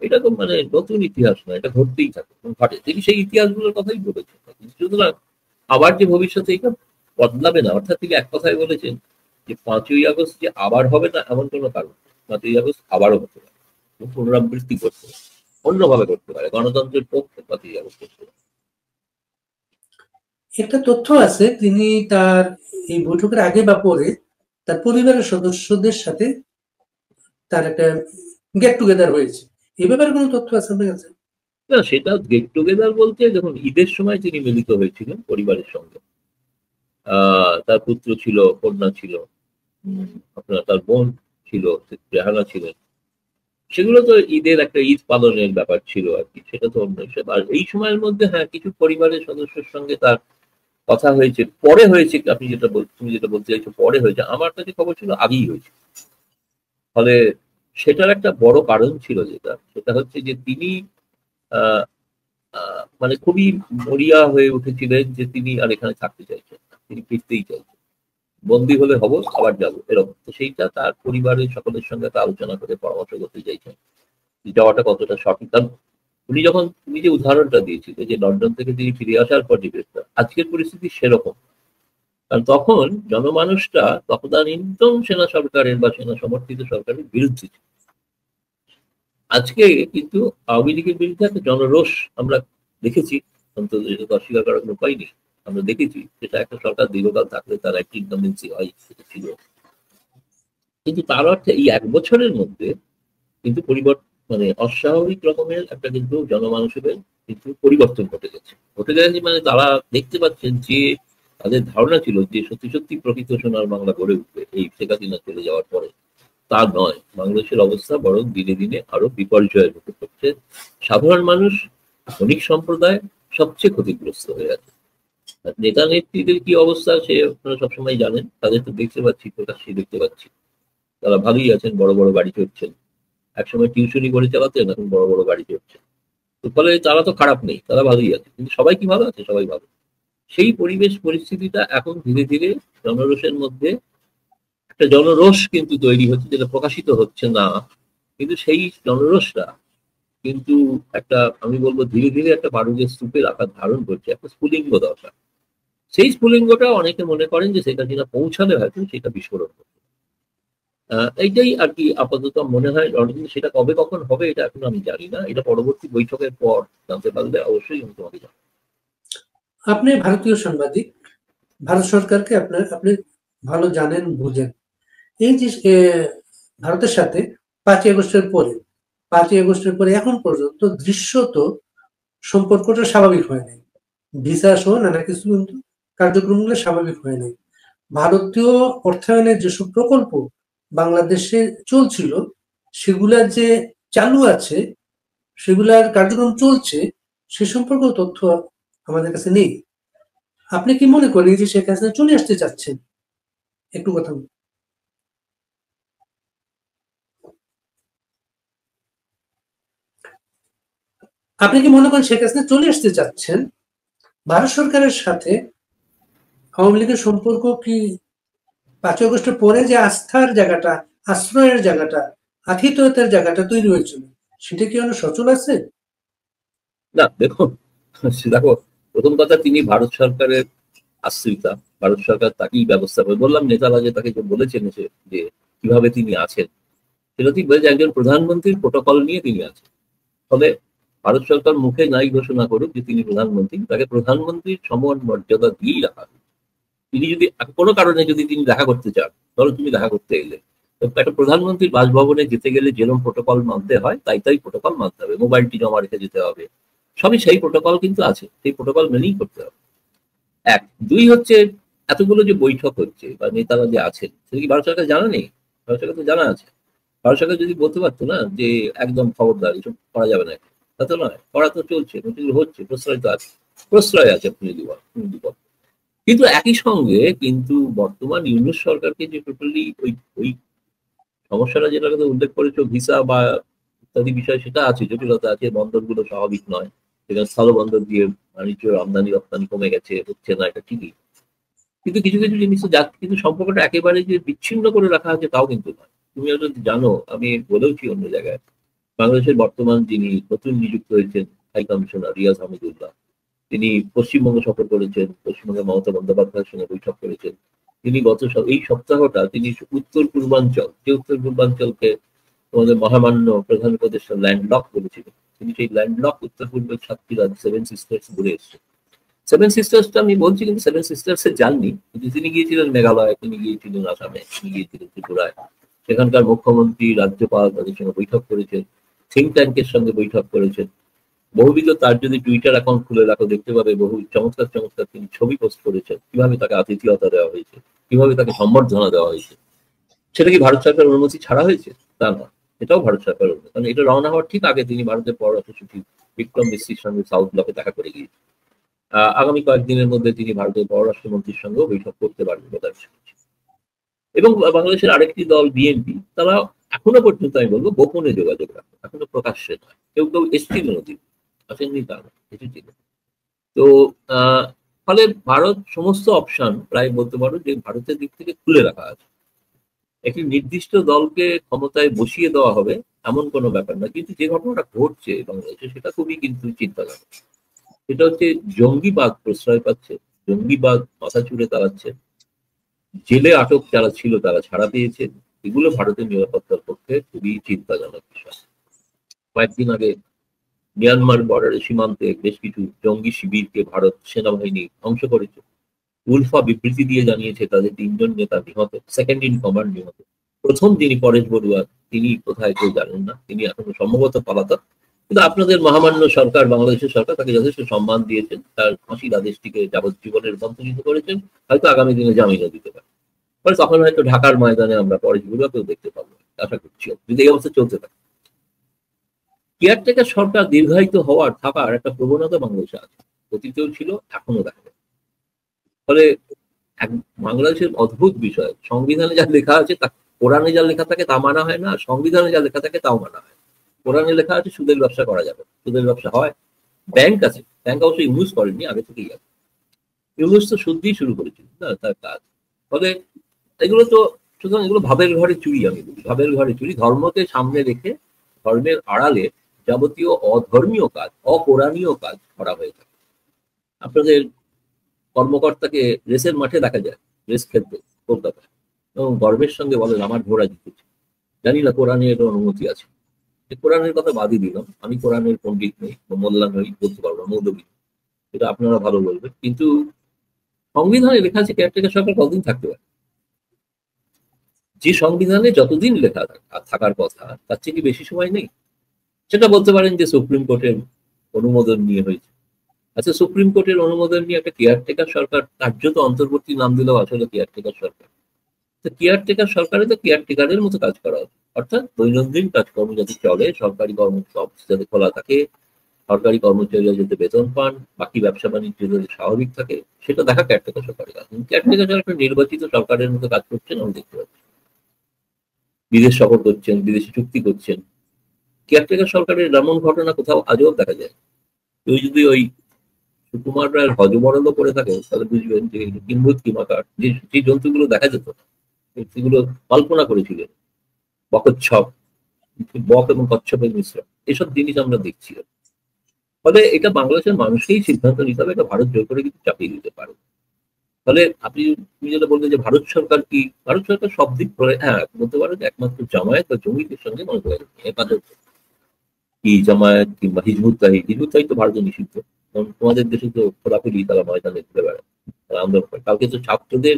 এটা তো মানে নতুন ইতিহাস নয়, এটা ঘটতেই থাকে, ঘটে। তিনি সেই ইতিহাসগুলোর কথাই বলেছেন। সুতরাং আবার যে ভবিষ্যতে এটা বদলাবে না, অর্থাৎ তিনি এক কথায় বলেছেন যে 5ই আগস্ট যে আবার হবে না এমন কোনো কারণ, 5ই আগস্ট আবারও হতে পারে, পুনরাবৃত্তি করতে পারে, অন্যভাবে করতে পারে, গণতন্ত্রের পক্ষে 5ই আগস্ট করতে পারে। একটা তথ্য আছে, তিনি তার এই বৈঠকের আগে বা পরে তার পরিবারের সদস্যদের সাথে তার একটা গেট টুগেদার হয়েছে। এই ব্যাপারে কোনো তথ্য আছে আপনার কাছে? না, সেটা গেট টুগেদার বলতে যখন ঈদের সময় তিনি মিলিত হয়েছিলেন পরিবারের সঙ্গে। তার পুত্র ছিল, কন্যা ছিল, আপনার তার বোন ছিল, রেহানা ছিলেন। সেগুলো তো ঈদের একটা ঈদ পালনের ব্যাপার ছিল আর কি, সেটা তো অন্য হিসেবে। আর এই সময়ের মধ্যে হ্যাঁ, কিছু পরিবারের সদস্যের সঙ্গে তার কথা হয়েছে, পরে হয়েছে। আপনি যেটা তুমি যেটা বলতে চাইছো পরে হয়েছে, আমার কাছে খবর ছিল আগেই হয়েছে। ফলে সেটার একটা বড় কারণ ছিল, সেটা হচ্ছে যে তিনি আহ মানে খুবই মরিয়া হয়ে উঠেছিলেন যে তিনি আর এখানে থাকতে চাইছেন না, তিনি ফিরতেই চাইছেন। বন্দী হলে হব, আবার যাবো, এরকম। তো সেইটা তার পরিবারের সকলের সঙ্গে একটা আলোচনা করে পরামর্শ করতে চাইছেন যাওয়াটা কতটা সঠিক। কারণ উনি যখন, তুমি যে উদাহরণটা দিয়েছিলে যে লন্ডন থেকে তিনি ফিরে আসার পর ডিবেটটা, আজকের পরিস্থিতি সেরকম। কারণ তখন জনমানুষটা তদানীন্তন সেনা সরকারের বা সেনা সমর্থিত সরকারের বিরুদ্ধে ছিল। আজকে কিন্তু আওয়ামী লীগের বিরুদ্ধে একটা জনরোষ আমরা দেখেছি, অন্তত যেটা তো অস্বীকার করার কোনো উপায় নেই। আমরা দেখেছি সেটা একটা সরকার দীর্ঘকাল থাকলে তার একটা ইনকামেন্সি হয়, সেটা ছিল। কিন্তু তার অর্থে এই 1 বছরের মধ্যে কিন্তু মানে অস্বাভাবিক রকমের একটা কিন্তু জনমানুষের কিন্তু পরিবর্তন ঘটে গেছে মানে তারা দেখতে পাচ্ছেন যে তাদের ধারণা ছিল যে সত্যি সত্যি প্রকৃত সোনার বাংলা গড়ে উঠবে এই শেখ হাসিনা চলে যাওয়ার পরে। তা নয়, বাংলাদেশের অবস্থা বরং দিনে দিনে আরো বিপর্যয়ের মুখে পড়ছে। সাধারণ মানুষ, ধনিক সম্প্রদায় সবচেয়ে ক্ষতিগ্রস্ত হয়ে আছে। আর নেতা নেত্রীদের কি অবস্থা সে আপনারা সবসময় জানেন, তাদের তো দেখতে পাচ্ছি, প্রকাশ্যে দেখতে পাচ্ছি, তারা ভালোই আছেন, বড় বড় বাড়ি চড়ছেন। একসময় টিউশনি করে চালাতেন, এখন বড় বড় গাড়ি চড়ছে। তো ফলে তারা তো খারাপ নেই, তারা ভালোই আছে। কিন্তু সবাই কি ভালো আছে? সবাই ভালো। সেই পরিবেশ পরিস্থিতিটা এখন ধীরে ধীরে জনরোষের মধ্যে একটা জনরোষ কিন্তু তৈরি হচ্ছে, যেটা প্রকাশিত হচ্ছে না। কিন্তু সেই জনরোষটা কিন্তু একটা, আমি বলবো ধীরে ধীরে একটা বারুদের স্তূপের আকার ধারণ করছে, একটা স্ফুলিঙ্গ দরকার। সেই স্ফুলিঙ্গটা অনেকে মনে করেন যে সেটা যেটা পৌঁছালে হয়তো সেটা বিস্ফোরণ হবে। এইটাই আর কি আপাতত মনে হয়। কিন্তু সেটা কবে কখন হবে এটা এখন আমি জানি না, এটা পরবর্তী বৈঠকের পর জানতে পারলে অবশ্যই আমি তোমাকে জানাবো। আপনি ভারতীয় সাংবাদিক, ভারত সরকারকে আপনি ভালো জানেন, বুঝেন। এই যে ভারতের সাথে 5ই আগস্টের পরে এখন পর্যন্ত দৃশ্যত সম্পর্কটা স্বাভাবিক হয় নাই। ভিসা সহ নানা কিছু কিন্তু কার্যক্রমগুলো স্বাভাবিক হয় নাই। ভারতীয় অর্থায়নের যেসব প্রকল্প বাংলাদেশে চলছিল, সেগুলার যে চালু আছে, সেগুলার কার্যক্রম চলছে, সে সম্পর্কেও তথ্য আমাদের কাছে নেই। আপনি কি মনে করেন যে শেখ হাসিনা চলে আসতে চাচ্ছেন? একটু কথা বলুন। আপনি কি মনে করেন শেখ হাসিনা চলে আসতে চাচ্ছেন? ভারত সরকারের সাথে আওয়ামী লীগের সম্পর্ক কি 5ই আগস্টের পরে যে আস্থার জায়গাটা, আশ্রয়ের জায়গাটা, আতিথেয়তার জায়গাটা তৈরি হয়েছিল, সেটা কি এখনো সচল আছে? না দেখুন, দেখো, প্রথম কথা তিনি ভারত সরকারের আশ্রিতা। ভারত সরকার তাকেই ব্যবস্থা করে, বললাম নেতারা যে তাকে যে বলেছেন যে কিভাবে তিনি আছেন, সেটা ঠিক বলে যে একজন প্রধানমন্ত্রীর প্রোটোকল নিয়ে তিনি আছেন। ফলে ভারত সরকার মুখে নাই ঘোষণা করুক যে তিনি প্রধানমন্ত্রী, তাকে প্রধানমন্ত্রীর সমান মর্যাদা দিয়েই রাখা হবে। তিনি যদি কোনো কারণে যদি তিনি দেখা করতে চান, ধরো তুমি দেখা করতে এলে, তো একটা প্রধানমন্ত্রীর বাসভবনে যেতে গেলে যেরকম প্রোটোকল মানতে হয় তাই প্রোটোকল মানতে হবে। মোবাইলটি জমা রেখে যেতে হবে, সবই সেই প্রোটোকল কিন্তু আছে, সেই প্রোটোকল মেনেই করতে হবে। এক, দুই হচ্ছে এতগুলো যে বৈঠক হচ্ছে বা নেতারা যে আছেন, সেটা কি ভারত সরকার জানা নেই? ভারত সরকার তো জানা আছে। ভারত সরকার যদি বলতে পারতো না যে একদম খবরদার এসব করা যাবে না, তা তো নয়, করা তো চলছে, মিটিংগুলো হচ্ছে, প্রশ্রয় তো আছে, প্রশ্রয় আছে আপনি যদি বলেন। কিন্তু একই সঙ্গে কিন্তু বর্তমান ইউনূস সরকারকে যে টোটালি ওই ওই সমস্যাটা যেটা কথা উল্লেখ করেছো, ভিসা বা ইত্যাদি বিষয়, সেটা আছে, জটিলতা আছে, বন্দরগুলো স্বাভাবিক নয়, সেখানে স্থলবন্দর দিয়ে বাণিজ্য আমদানি রপ্তানি কমে গেছে, হচ্ছে না, এটা ঠিকই। কিন্তু কিছু কিছু জিনিস যা কিন্তু সম্পর্কটা একেবারে যে বিচ্ছিন্ন করে রাখা আছে তাও কিন্তু নয়। তুমি হয়তো জানো, আমি বলেওছি অন্য জায়গায়, বাংলাদেশের বর্তমান যিনি নতুন নিযুক্ত হয়েছেন হাই কমিশনার রিয়াজ হামিদুল্লাহ, তিনি পশ্চিমবঙ্গ সফর করেছেন, পশ্চিমবঙ্গে মমতা বন্দ্যোপাধ্যায়ের সঙ্গে বৈঠক করেছেন। তিনি এই সপ্তাহটা তিনি উত্তর পূর্বাঞ্চল, যে উত্তর পূর্বাঞ্চলকে আমাদের মহামান্য প্রধান উপদেষ্টা ল্যান্ডলক বলেছিলেন, তিনি সেই ল্যান্ডলক উত্তর পূর্বের 7টি রাজ্য, 7 সিস্টার্স ঘুরে এসেছেন। 7 সিস্টার্সটা আমি বলছি, কিন্তু 7 সিস্টার্সে যাননি, কিন্তু তিনি গিয়েছিলেন মেঘালয়, তিনি গিয়েছিলেন আসামে, তিনি গিয়েছিলেন ত্রিপুরায়। সেখানকার মুখ্যমন্ত্রী, রাজ্যপাল তাদের সঙ্গে বৈঠক করেছেন, থিঙ্ক ট্যাঙ্কের সঙ্গে বৈঠক করেছেন। বহুবিধ, তার যদি টুইটার অ্যাকাউন্ট খুলে রাখো দেখতে পাবে বহু চমৎকার চমৎকার তিনি ছবি পোস্ট করেছেন, কিভাবে তাকে আতিথেয়তা দেওয়া হয়েছে, কিভাবে তাকে সম্বর্ধনা দেওয়া হয়েছে। সেটা কি ভারত সরকারের অনুমতি ছাড়া হয়েছে? তা না, এটাও ভারত সরকারের অনুমতি, কারণ এটা রওনা হওয়ার ঠিক আগে তিনি ভারতের পররাষ্ট্র সচিব বিক্রম মিশ্রির সঙ্গে সাউথ ব্লকে দেখা করে গিয়েছেন। আগামী কয়েকদিনের মধ্যে তিনি ভারতের পররাষ্ট্রমন্ত্রীর সঙ্গেও বৈঠক করতে পারবেন বলে আমি শুনছি। এবং বাংলাদেশের আরেকটি দল বিএনপি, তারা এখনো পর্যন্ত আমি বলবো গোপনে যোগাযোগ রাখে, এখনো প্রকাশ্যে নয়। কেউ কেউ এসছিল নদী, আসেননি তা না, এসেছিল। তো ফলে ভারত সমস্ত অপশন প্রায় বলতে পারো যে ভারতের দিক থেকে খুলে রাখা আছে। একটি নির্দিষ্ট দলকে ক্ষমতায় বসিয়ে দেওয়া হবে এমন কোনো ব্যাপার না, কিন্তু যে ঘটনাটা ঘটছে বাংলাদেশে সেটা খুবই কিন্তু চিন্তাজনক। সেটা হচ্ছে জঙ্গিবাদ প্রশ্রয় পাচ্ছে, জঙ্গিবাদ মাথা চুড়ে দাঁড়াচ্ছে, জেলে আটক যারা ছিল তারা ছাড়া পেয়েছে। এগুলো ভারতের নিরাপত্তার পক্ষে খুবই চিন্তাজনক বিষয়। কয়েকদিন আগে মিয়ানমার বর্ডারের সীমান্তে বেশ কিছু জঙ্গি শিবিরকে ভারত সেনাবাহিনী ধ্বংস করেছে। উলফা বিবৃতি দিয়ে জানিয়েছে তাদের 3জন নেতা নিহত, সেকেন্ড ইন কমান্ড নিহত। প্রথম যিনি পরেশ বড়ুয়া, তিনি কোথায় কেউ জানেন না, তিনি এখনো সম্ভবত পলাতক। কিন্তু আপনাদের মহামান্য সরকার, বাংলাদেশের সরকার তাকে যথেষ্ট সম্মান দিয়েছেন, তার ফাঁসির আদেশটিকে যাবজ্জীবনে রূপান্তরিত করেছেন, হয়তো আগামী দিনে জামিনও দিতে পারে। ফলে তখন হয়তো ঢাকার ময়দানে আমরা পরেশ বড়ুয়াকেও দেখতে পাবো, আশা করছি, যদি এই অবস্থা চলতে থাকে। কেয়ারটেকার সরকার দীর্ঘায়িত হওয়ার থাকার একটা প্রবণতা বাংলাদেশে আছে, অতীতেও ছিল, এখনো দেখা যায়। ফলে বাংলাদেশের অদ্ভুত বিষয়, সংবিধানে যা লেখা আছে তা, কোরআনে যা লেখা থাকে তা মানা হয় না, সংবিধানে যা লেখা থাকে তাও মানা হয়। কোরআনে লেখা আছে সুদের ব্যবসা করা যাবে, সুদের ব্যবসা হয়। ব্যাংক আছে, ব্যাংক অবশ্যই ইউজ করেনি, আগে থেকেই আছে। ইউনুস তো শুদ্ধি শুরু করেছিল না তার কাজ। ফলে এগুলো তো, সুতরাং এগুলো ভাবের ঘরে চুরি, আমি বলি ভাবের ঘরে চুরি। ধর্মকে সামনে রেখে ধর্মের আড়ালে যাবতীয় অধর্মীয় কাজ, অপোরাণীয় কাজ করা হয়ে থাকে। আপনাদের কর্মকর্তাকে রেসের মাঠে দেখা যায়, রেস খেলতে কলকাতায়, এবং গর্বের সঙ্গে বলেন আমার ঘোড়া জিতেছে। জানি না কোরআনে এর অনুমতি আছে। কোরআনের কথা বাদই দিলাম, আমি কোরআনের পণ্ডিত নই, মোল্লা নই, বলতে পারবো না, মৌলবী, এটা আপনারা ভালো বলবেন। কিন্তু সংবিধানে লেখা আছে কেয়ারটেকার সরকার কতদিন থাকতে পারে? যে সংবিধানে যতদিন লেখা থাকার কথা তার চেয়ে কি বেশি সময় নেই? সেটা বলতে পারেন যে সুপ্রিম কোর্টের অনুমোদন নিয়ে হয়েছে। আচ্ছা, সুপ্রিম কোর্টের অনুমোদন নিয়ে একটা কেয়ারটেকার সরকার কার্যত অন্তর্বর্তী নাম দিলেও আসলে কেয়ারটেকার সরকার। তো কেয়ারটেকার সরকারে তো কেয়ারটেকারের মতো কাজ করা হবে, অর্থাৎ দৈনন্দিন কাজকর্ম যাতে চলে, সরকারি অফিস যাতে খোলা থাকে, সরকারি কর্মচারীরা যাতে বেতন পান, বাকি ব্যবসা বাণিজ্য যাতে স্বাভাবিক থাকে, সেটা দেখা কেয়ারটেকার সরকারের কাজ। কেয়ারটেকার সরকার নির্বাচিত সরকারের মতো কাজ করছেন আমি দেখতে পাচ্ছি। বিদেশ সফর করছেন, বিদেশি চুক্তি করছেন। কেয়ারটেকার সরকারের এমন ঘটনা কোথাও আজও দেখা যায়। কেউ যদি ওই সুকুমার রায়ের হজবরল করে থাকে তাহলে বুঝবেন যে কিম্ভূত কিমাকার যে জন্তুগুলো দেখা যেত সেগুলো কল্পনা করেছিলেন বকচ্ছপ, বক এবং কচ্ছপের মিশ্রণ, এসব জিনিস আমরা দেখছি। ফলে এটা বাংলাদেশের মানুষকেই সিদ্ধান্ত নিতে হবে, এটা ভারত জোর করে কিন্তু চাপিয়ে দিতে পারে। ফলে তুমি যেটা বললেন যে ভারত সরকার কি, ভারত সরকার সব দিক করে হ্যাঁ বলতে পারো যে একমাত্র জামায়াত বা জঙ্গিদের সঙ্গে মনে করেন হেফাজত কি জামায়াত কিংবা হিজবুত তাহিদ, হিজবুত তাহিদ তো ভারতে নিষিদ্ধ, কারণ তোমাদের দেশে তো খোলাখুলি তারা ময়দানে ঘুরে বেড়ায়, তারা আন্দোলন করে। কালকে তো ছাত্রদের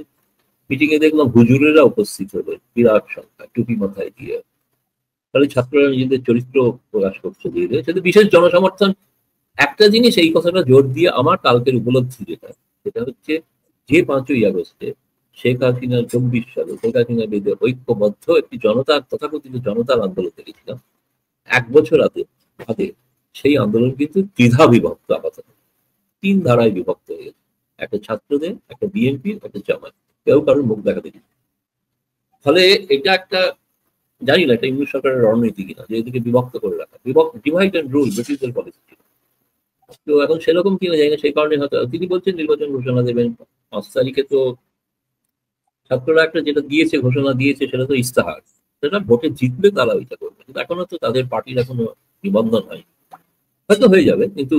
মিটিং এ দেখলাম হুজুরেরা উপস্থিত হলো বিরাট সংখ্যা টুপি মাথায় দিয়ে। ফলে ছাত্ররা নিজেদের চরিত্র প্রকাশ করছে ধীরে ধীরে, সেটা বিশেষ জনসমর্থন। একটা জিনিস এই কথাটা জোর দিয়ে আমার কালকের উপলব্ধি যেটা, সেটা হচ্ছে যে 5ই আগস্টে শেখ হাসিনার 24 সালে শেখ হাসিনার বিরুদ্ধে ঐক্যবদ্ধ একটি জনতার তথাকথিত জনতার আন্দোলন দেখেছিলাম 1 বছর আগে সেই আন্দোলন কিন্তু দ্বিধা বিভক্ত, আপাতত 3 ধারায় বিভক্ত হয়ে গেছে, একটা ছাত্রদের, একটা বিএনপি, একটা জামায়াত, কেউ কারোর মুখ দেখাতে দিচ্ছে। ফলে এটা একটা জানি না এটা ইংলিশ সরকারের রণনীতি কিনা যে এদিকে বিভক্ত করে রাখা, ডিভাইড অ্যান্ড রুল ব্রিটিশদের পলিসি ছিল। তো এখন সেরকম কিনা যায় না, সেই কারণে হয়তো তিনি বলছেন নির্বাচন ঘোষণা দেবেন 5 তারিখে। তো ছাত্ররা একটা যেটা দিয়েছে, ঘোষণা দিয়েছে, সেটা তো ইস্তাহার, সেটা ভোটে জিতলে তারা ওইটা করবে, কিন্তু এখনো তো তাদের পার্টির এখনো নিবন্ধন হয়, হয়তো হয়ে যাবে। কিন্তু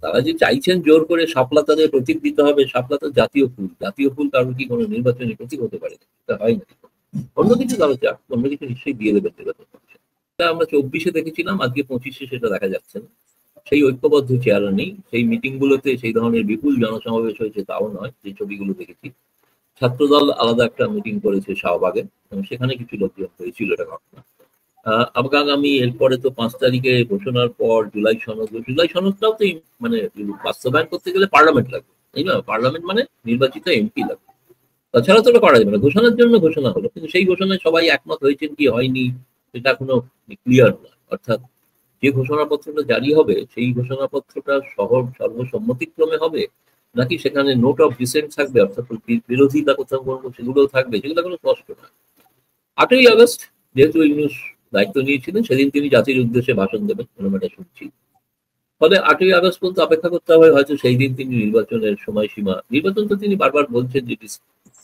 তারা যে চাইছেন জোর করে শাপলা তাদের প্রতীক দিতে হবে, শাপলা তো জাতীয় ফুল, জাতীয় ফুল কারোর কি কোনো নির্বাচনী প্রতীক হতে পারে? এটা হয় না। অন্য কিছু তারা চাক, অন্য কিছু নিশ্চয়ই দিয়ে দেবেন নির্বাচন কমিশন। এটা আমরা 24-এ দেখেছিলাম, আজকে 25-এ সেটা দেখা যাচ্ছে না। সেই ঐক্যবদ্ধ চেহারা নেই, সেই মিটিং গুলোতে সেই ধরনের বিপুল জনসমাবেশ হয়েছে তাও নয়, যে ছবিগুলো দেখেছি। ছাত্রদল আলাদা একটা মিটিং করেছে শাহবাগে, এবং সেখানে কিছু লোকজন হয়েছিল, এটা ঘটনা। আগামী এরপরে তো 5 তারিখে ঘোষণার পর জুলাই সনদটাও তো মানে বাস্তবায়ন করতে গেলে পার্লামেন্ট লাগবে, তাই না? পার্লামেন্ট মানে নির্বাচিত এমপি লাগবে, তাছাড়া তো ওটা করা যাবে না। ঘোষণার জন্য ঘোষণা হলো, কিন্তু সেই ঘোষণায় সবাই একমত হয়েছেন কি হয়নি সেটা এখনো ক্লিয়ার নয়। অর্থাৎ যে ঘোষণাপত্রটা জারি হবে সেই ঘোষণাপত্রটা সর্বসম্মতিক্রমে হবে, নাকি সেখানে নোট অফ ডিসেন্ট থাকবে, অর্থাৎ বিরোধিতা কোথাও করবো সেগুলোও থাকবে, সেগুলো কোনো স্পষ্ট না। 8ই আগস্ট যেহেতু ইউনূস দায়িত্ব নিয়েছিলেন, সেদিন তিনি জাতির উদ্দেশ্যে ভাষণ দেবেন এরকম একটা শুনছি। ফলে 8ই আগস্ট পর্যন্ত অপেক্ষা করতে হবে, হয়তো সেই দিন তিনি নির্বাচনের সময়সীমা, নির্বাচন তো তিনি বারবার বলছেন যে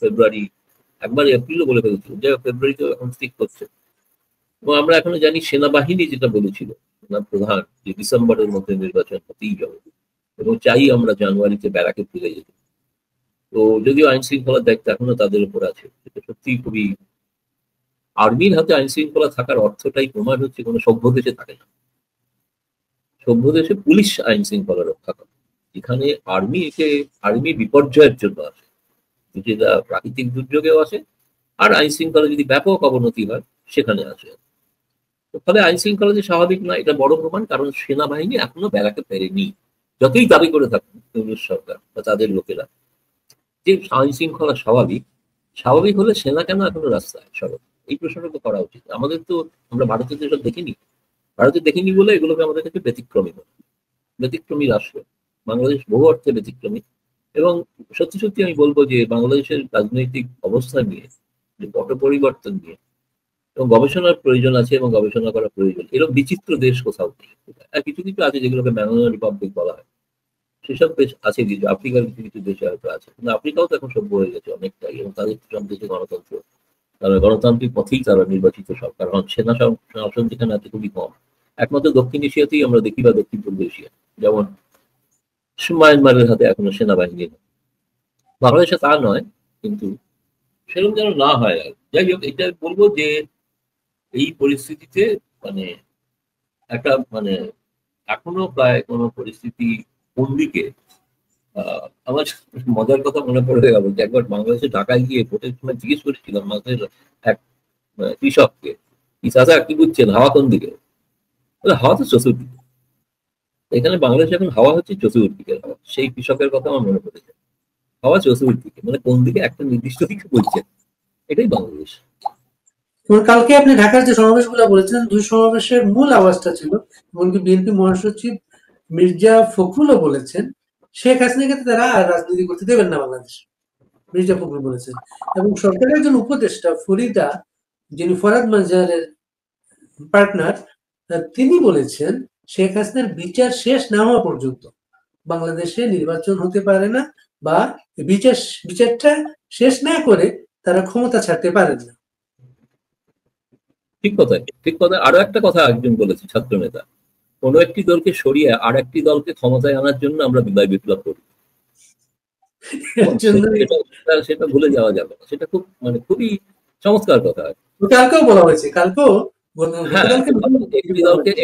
ফেব্রুয়ারি, একবার এপ্রিলও বলে ফেলেছিলেন, যে ফেব্রুয়ারিতে এখন ঠিক করছে। এবং আমরা এখনো জানি সেনাবাহিনী যেটা বলেছিল সেনা প্রধান, যে ডিসেম্বরের মধ্যে নির্বাচন হতেই যাবে, এবং চাই আমরা জানুয়ারিতে ব্যারাকে ফিরে যেতে। তো যদিও আইন শৃঙ্খলার দায়িত্ব এখনো তাদের উপর আছে, সেটা সত্যি খুবই, আর্মির হাতে আইন শৃঙ্খলা থাকার অর্থটাই প্রমাণ হচ্ছে কোনো সভ্য দেশে থাকে না। সভ্য দেশে পুলিশ আইন শৃঙ্খলা রক্ষা করে, এখানে আর্মি বিপর্যয়ের জন্য আসে, যেটা প্রাকৃতিক দুর্যোগেও আসে, আর আইন শৃঙ্খলা যদি ব্যাপক অবনতি হয় সেখানে আসে। ফলে আইন শৃঙ্খলা যে স্বাভাবিক নয় এটা বড় প্রমাণ, কারণ সেনাবাহিনী এখনো বেড়াতে পেরেনি, যতই দাবি করে থাকুন ইউনূস সরকার বা তাদের লোকেরা যে আইন শৃঙ্খলা স্বাভাবিক। স্বাভাবিক হলে সেনা কেন এখনো রাস্তায় সড়ক, এই প্রশ্নটা তো করা উচিত। আমাদের তো, আমরা ভারতে তো এসব দেখিনি, ভারতে দেখিনি বলে এগুলোকে আমাদের কাছে ব্যতিক্রমী রাষ্ট্র। বাংলাদেশ বহু অর্থে ব্যতিক্রমী। এবং সত্যি সত্যি আমি বলবো যে বাংলাদেশের রাজনৈতিক অবস্থা নিয়ে, যে পট পরিবর্তন নিয়ে এবং গবেষণার প্রয়োজন আছে, এবং গবেষণা করা প্রয়োজন। এরকম বিচিত্র দেশ কোথাও নেই। আর কিছু কিছু আছে যেগুলোকে ব্যানানা রিপাবলিক বলা হয়, সেসব দেশ আছে, কিছু আফ্রিকার কিছু কিছু দেশে হয়তো আছে, কিন্তু আফ্রিকাও তো এখন সভ্য হয়ে গেছে অনেকটাই, এবং তাদের সব দেশে গণতন্ত্র, তারা গণতান্ত্রিক পথেই তারা নির্বাচিত সরকার হন। সেনা শাসন যেখানে আছে খুবই কম, একমাত্র দক্ষিণ এশিয়াতেই আমরা দেখি, বা দক্ষিণ পূর্ব এশিয়া, যেমন মায়ানমারের হাতে এখনো সেনাবাহিনী। বাংলাদেশে তা নয়, কিন্তু সেরকম যেন না হয়। আর যাই হোক, এটা বলবো যে এই পরিস্থিতিতে মানে একটা মানে এখনো প্রায় কোনো পরিস্থিতি কোন দিকে, আমার মজার কথা মনে পড়ে গেল যে একবার বাংলাদেশে ঢাকায় গিয়ে ভোটের সময় জিজ্ঞেস করেছিলাম আমাদের এক কৃষককে, চাচা কি বুঝছেন হাওয়া কোন দিকে? বলে হাওয়া তো চতুর্দিকে। এখানে বাংলাদেশে এখন হাওয়া হচ্ছে চতুর্দিকের হাওয়া, সেই কৃষকের কথা আমার মনে পড়েছে। হাওয়া চতুর্দিকে মানে কোন দিকে, একটা নির্দিষ্ট দিকে বলছেন, এটাই বাংলাদেশ। কালকে আপনি ঢাকার যে সমাবেশগুলো বলেছেন, দুই সমাবেশের মূল আওয়াজটা ছিল, এমনকি বিএনপি মহাসচিব মির্জা ফখরুলও বলেছেন শেখ হাসিনাকে তারা আর রাজনীতি করতে দেবেন না বাংলাদেশ। মির্জা ফখরুল বলেছেন, এবং সরকারের একজন উপদেষ্টা ফরিদা, যিনি ফরাদ মাজারের পার্টনার, তিনি বলেছেন শেখ হাসিনার বিচার শেষ না হওয়া পর্যন্ত বাংলাদেশে নির্বাচন হতে পারে না, বা বিচারটা শেষ না করে তারা ক্ষমতা ছাড়তে পারেন না। ঠিক কথাই, ঠিক কথা। আরো একটা কথা একজন বলেছে, ছাত্র নেতা, কোনো একটি দলকে সরিয়ে আর একটি দলকে ক্ষমতায় আনার জন্য আমরা বিদায় বিপ্লব করি। সেটা ভুলে যাওয়া যাবে না। সেটা খুব মানে খুবই চমৎকার কথা। কালকেও বলা হয়েছে, কালকেও হ্যাঁ,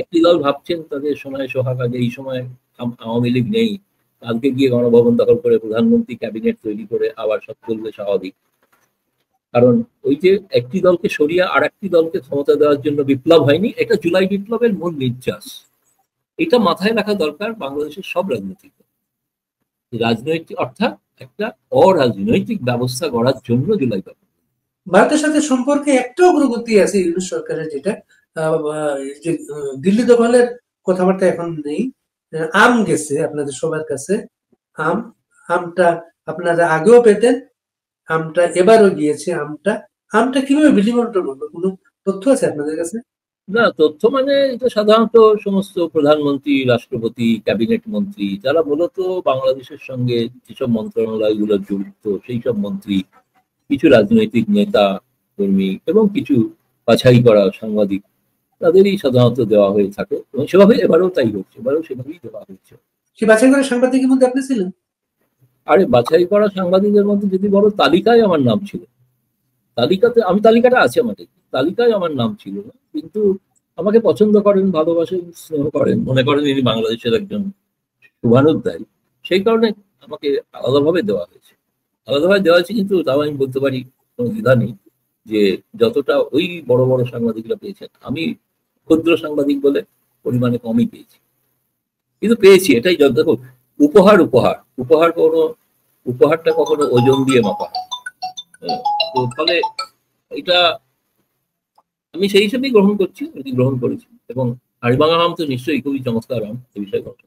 একটি দল ভাবছেন তাদের সোনায় সোহাগ, আগে এই সময় আওয়ামী লীগ নেই, কালকে গিয়ে গণভবন দখল করে প্রধানমন্ত্রী ক্যাবিনেট তৈরি করে আবার সব চলবে স্বাভাবিক। কারণ ওই যে একটি দলকে সরিয়ে আর একটি দলকে ক্ষমতা দেওয়ার জন্য বিপ্লব হয়নি, এটা জুলাই বিপ্লবের মূল নির্যাস। এটা মাথায় রাখা দরকার বাংলাদেশের সব রাজনৈতিক রাজনৈতিক অর্থাৎ একটা অরাজনৈতিক ব্যবস্থা গড়ার জন্য জুলাই বিপ্লব। ভারতের সাথে সম্পর্কে একটা অগ্রগতি আছে ইউনূস সরকারের, যেটা যে দিল্লি দখলের কথাবার্তা এখন নেই। আম গেছে আপনাদের সবার কাছে, আমটা আপনারা আগেও পেতেন, আমটা এবারও গিয়েছে। আমটা কিভাবে বিলিবন্টন হলো, কোনো তথ্য আছে আপনাদের কাছে? না, তথ্য মানে এটা সাধারণত সমস্ত প্রধানমন্ত্রী, রাষ্ট্রপতি, ক্যাবিনেট মন্ত্রী, যারা মূলত বাংলাদেশের সঙ্গে যেসব মন্ত্রণালয়গুলো জড়িত, সেই সব মন্ত্রী, কিছু রাজনৈতিক নেতা কর্মী এবং কিছু বাছাই করা সাংবাদিক, তাদেরই সাধারণত দেওয়া হয়ে থাকে এবং সেভাবে এবারেও তাই হচ্ছে, এবারেও সেভাবেই দেওয়া হচ্ছে। সে বাছাই করা সাংবাদিকের মধ্যে আপনি ছিলেন? আরে বাছাই করা সাংবাদিকদের মধ্যে যদি বড় তালিকায় আমার নাম ছিল, তালিকাটা আছে আমাদের, তালিকায় আমার নাম ছিল না, কিন্তু আমাকে পছন্দ করেন, ভালোবাসেন, স্নেহ করেন, মনে করেন ইনি বাংলাদেশের একজন শুভানুধ্যায়ী, সেই কারণে আমাকে আলাদাভাবে দেওয়া হয়েছে। কিন্তু তাও আমি বলতে পারি কোনো দ্বিধা নেই যে যতটা ওই বড় বড় সাংবাদিকরা পেয়েছেন, আমি ক্ষুদ্র সাংবাদিক বলে পরিমাণে কমই পেয়েছি, কিন্তু পেয়েছি। এটাই দেখো, উপহারটা কখনো ওজন দিয়ে মাপা হয়। তো ফলে এটা আমি সেই হিসেবেই গ্রহণ করেছি এবং হাড়িভাঙা আম তো নিশ্চয়ই খুবই চমৎকার আম, এ বিষয়ে কথা।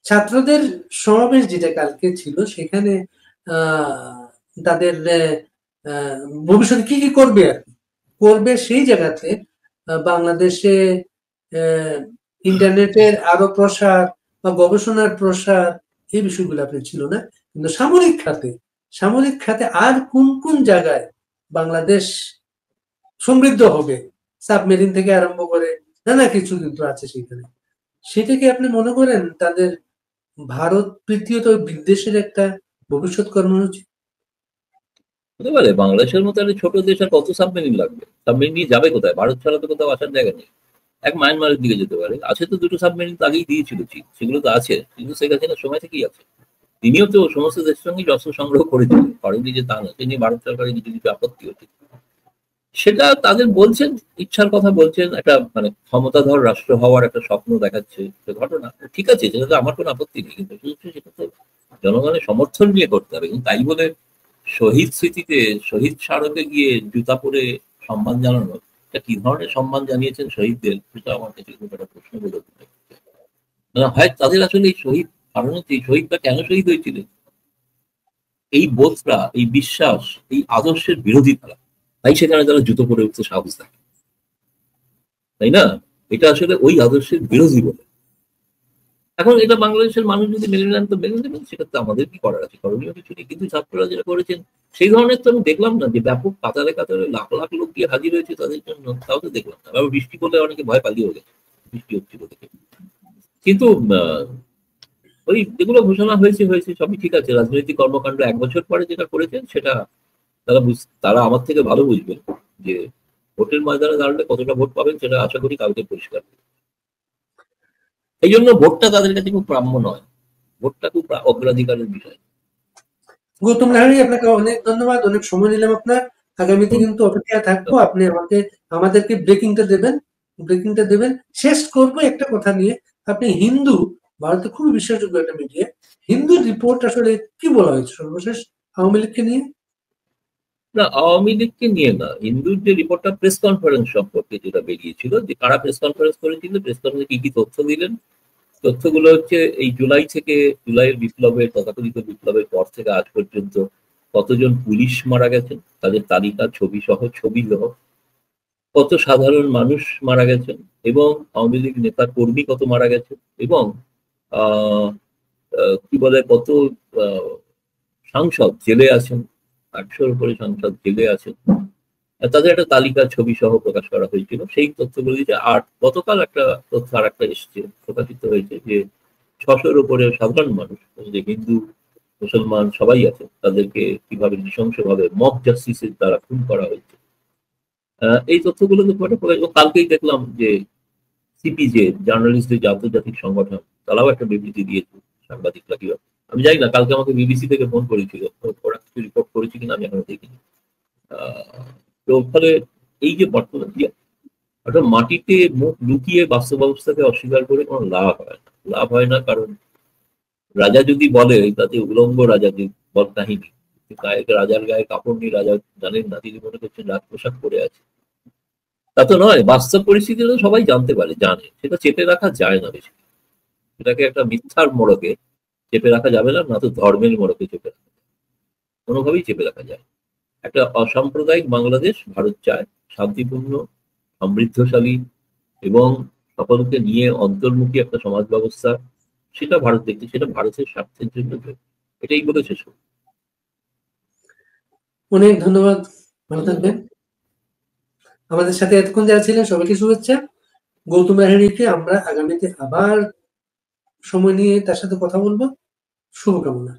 ছাত্রদের সমাবেশ যেটা কালকে ছিল, সেখানে তাদের ভবিষ্যতে কি কি করবে আর করবে, সেই জায়গাতে বাংলাদেশে ইন্টারনেটের আরো প্রসার বা গবেষণার প্রসার, এই বিষয়গুলো আপনি ছিল না। কিন্তু সামরিক খাতে আর কোন কোন জায়গায় বাংলাদেশ সমৃদ্ধ হবে, সাবমেরিন থেকে আরম্ভ করে নানা কিছু কিন্তু আছে সেখানে। সেটা কি আপনি মনে করেন তাদের ভারত তৃতীয়ত বিদ্বেষের একটা ভবিষ্যৎ কর্মসূচি হতে পারে? বাংলাদেশের মতো একটা ছোট দেশ আর কত সাবমেরিন লাগবে? সাবমেরিন নিয়ে যাবে কোথায়? ভারত ছাড়া তো কোথাও আসার জায়গা নেই। এক মায়ানমারের দিকে যেতে পারে, আছে তো দুটো সাবমেরিন আগেই দিয়েছিল, ঠিক সেগুলো তো আছে, কিন্তু শেখ হাসিনার সময় থেকেই আছে। তিনিও তো সমস্ত দেশের সঙ্গে অস্ত্র সংগ্রহ করেছিলেন, করেননি যে তা না, তিনি ভারত সরকারের কিছু কিছু আপত্তি হচ্ছে, সেটা তাদের বলছেন, ইচ্ছার কথা বলছেন, একটা মানে ক্ষমতাধর রাষ্ট্র হওয়ার একটা স্বপ্ন দেখাচ্ছে ঘটনা, ঠিক আছে, সেটা তো আমার কোনো আপত্তি নেই, কিন্তু সেটা তো জনগণের সমর্থন নিয়ে করতে হবে। কিন্তু তাই বলে শহীদ স্মৃতিতে, শহীদ স্মারকে গিয়ে জুতা পরে সম্মান জানানো, এটা কি ধরনের সম্মান জানিয়েছেন শহীদদের, সেটা আমার কাছে খুব একটা প্রশ্ন বলে হয়। তাদের আসলে এই শহীদ কারণে, এই শহীদটা কেন শহীদ হয়েছিলেন, এই বোধটা, এই বিশ্বাস, এই আদর্শের বিরোধী তারা, তাই সেখানে তারা জুতো পরে উঠতে সাহস দেখে, তাই না? এটা আসলে ওই আদর্শের বিরোধী বলে। এখন এটা বাংলাদেশের মানুষ যদি মেনে নেন তো মেনে নেবেন, সেক্ষেত্রে আমাদের কি করার আছে? করণীয় কিছু নেই। কিন্তু ছাত্ররা যেটা করেছেন সেই ধরনের তো আমি দেখলাম না, যে ব্যাপক কাতারে কাতারে লাখ লাখ লোক গিয়ে হাজির হয়েছে তাদের জন্য, তাও তো দেখলাম না। আবার বৃষ্টি পড়লে অনেকে ভয় পালিয়েও গেছে, বৃষ্টি হচ্ছিল দেখে। কিন্তু ওই যেগুলো ঘোষণা হয়েছে সবই ঠিক আছে। রাজনৈতিক কর্মকাণ্ড 1 বছর পরে যেটা করেছেন সেটা তারা আমার থেকে ভালো বুঝবেন যে ভোটের ময়দানে দাঁড়ালে কতটা ভোট পাবেন, সেটা আশা করি কালকে পরিষ্কার। এই জন্য ভোটটা তাদের কাছে খুব প্রাম্য নয়, ভোটটা খুব অগ্রাধিকারের বিষয়। গৌতম লাহিড়ী, আপনাকে অনেক ধন্যবাদ, অনেক সময় নিলাম আপনার। আগামীতে কিন্তু অপেক্ষায় থাকবো, আপনি আমাদেরকে ব্রেকিংটা দেবেন। শেষ করবো একটা কথা নিয়ে। আপনি হিন্দু, ভারতে খুবই বিশ্বাসযোগ্য একটা মিডিয়া, হিন্দু রিপোর্ট আসলে কি বলা হয়েছে সর্বশেষ আওয়ামী লীগকে নিয়ে? না, আওয়ামী লীগকে নিয়ে না, হিন্দুর যে রিপোর্টটা প্রেস কনফারেন্স সম্পর্কে যেটা বেরিয়েছিল, যে কারা প্রেস কনফারেন্স করেছিল, প্রেস কনফারেন্সে কি কি তথ্য দিলেন, তথ্যগুলো হচ্ছে এই জুলাইয়ের বিপ্লবের, তথাকথিত বিপ্লবের পর থেকে আজ পর্যন্ত কতজন পুলিশ মারা গেছেন তাদের তালিকা, ছবি সহ, কত সাধারণ মানুষ মারা গেছেন এবং আওয়ামী লীগ নেতা কর্মী কত মারা গেছে এবং কি বলে কত সাংসদ জেলে আছেন, 800-র উপরে সাংসদ জেলে আছেন, তাদের একটা তালিকা ছবি সহ প্রকাশ করা হয়েছিল। সেই তথ্যগুলো দিতে আর গতকাল একটা তথ্য আর একটা এসছে, প্রকাশিত হয়েছে যে 600-র উপরে সাধারণ মানুষ, যে হিন্দু মুসলমান সবাই আছে, তাদেরকে কিভাবে নৃশংসভাবে মব জাস্টিসের দ্বারা খুন করা হয়েছে। এই তথ্যগুলো তো কালকেই দেখলাম যে সিপিজে, জার্নালিস্টদের যে আন্তর্জাতিক সংগঠন, তারাও একটা বিবৃতি দিয়েছে সাংবাদিকরা কিভাবে। আমি জানি না, কালকে আমাকে বিবিসি থেকে ফোন করেছিল, ওরা কিছু রিপোর্ট করেছে কিনা আমি এখনো দেখিনি। তো ফলে এই যে বর্তমান একটা মাটিতে মুখ লুকিয়ে বাস্তব অবস্থাকে অস্বীকার করে কোনো লাভ হয় না। লাভ হয় না, কারণ রাজা যদি বলে, তাতে উলঙ্গ রাজা যে বল কাহিনী, রাজার গায়ে কাপড় নিয়ে রাজা জানেন না, তিনি মনে করছেন রাজ পোশাক পরে আছে। তা তো নয়, বাস্তব পরিস্থিতি তো সবাই জানতে পারে, জানে, সেটা চেপে রাখা যায় না বেশি। সেটাকে একটা মিথ্যার মোড়কে চেপে রাখা যাবে না, না তো ধর্মের মোড়কে চেপে রাখা যায়, কোনোভাবেই চেপে রাখা যায়। একটা অসাম্প্রদায়িক বাংলাদেশ ভারত চায়, শান্তিপূর্ণ, সমৃদ্ধশালী এবং সকলকে নিয়ে অন্তর্মুখী একটা সমাজ ব্যবস্থা, সেটা ভারত দেখতে, সেটা ভারতের স্বার্থের জন্য, এটাই বলে শেষ। অনেক ধন্যবাদ, ভালো থাকবেন। আমাদের সাথে এতক্ষণ যারা ছিলেন সবাইকে শুভেচ্ছা। গৌতম লাহিড়ীকে আমরা আগামীতে আবার সময় নিয়ে তার সাথে কথা বলবো। শুভকামনা।